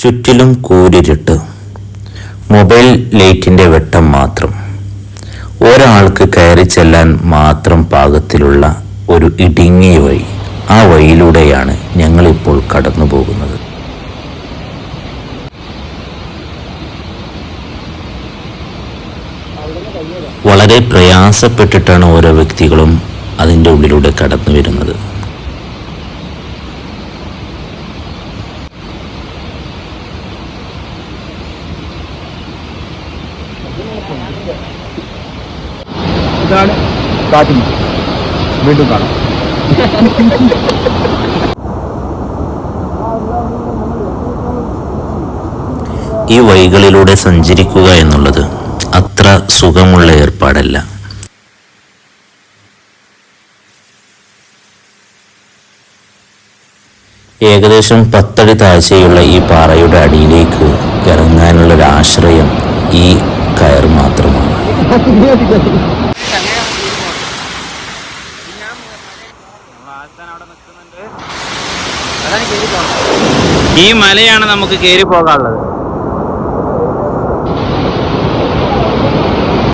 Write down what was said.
ചുറ്റിലും കൂരിരുട്ട്, മൊബൈൽ ലൈറ്റിന്റെ വെട്ടം മാത്രം. ഒരാൾക്ക് കയറി ചെല്ലാൻ മാത്രം പാകത്തിലുള്ള ഒരു ഇടുങ്ങിയ വഴി. ആ വഴിയിലൂടെയാണ് ഞങ്ങളിപ്പോൾ കടന്നു പോകുന്നത്. വളരെ പ്രയാസപ്പെട്ടിട്ടാണ് ഓരോ വ്യക്തികളും അതിൻ്റെ ഉള്ളിലൂടെ കടന്നു വരുന്നത്. ഇതാണ് കാട്ടുമുക്ക്. വീണ്ടും കാണാം. ഈ വഴികളിലൂടെ സഞ്ചരിക്കുക എന്നുള്ളത് അത്ര സുഖമുള്ള ഏർപ്പാടല്ല. ഏകദേശം 10 അടി താഴ്ചയുള്ള ഈ പാറയുടെ അടിയിലേക്ക് ഇറങ്ങാനുള്ളൊരാശ്രയം ഈ കയർ മാത്രമാണ്. ഈ മലയാണ് നമുക്ക് കയറി പോകാനുള്ളത്.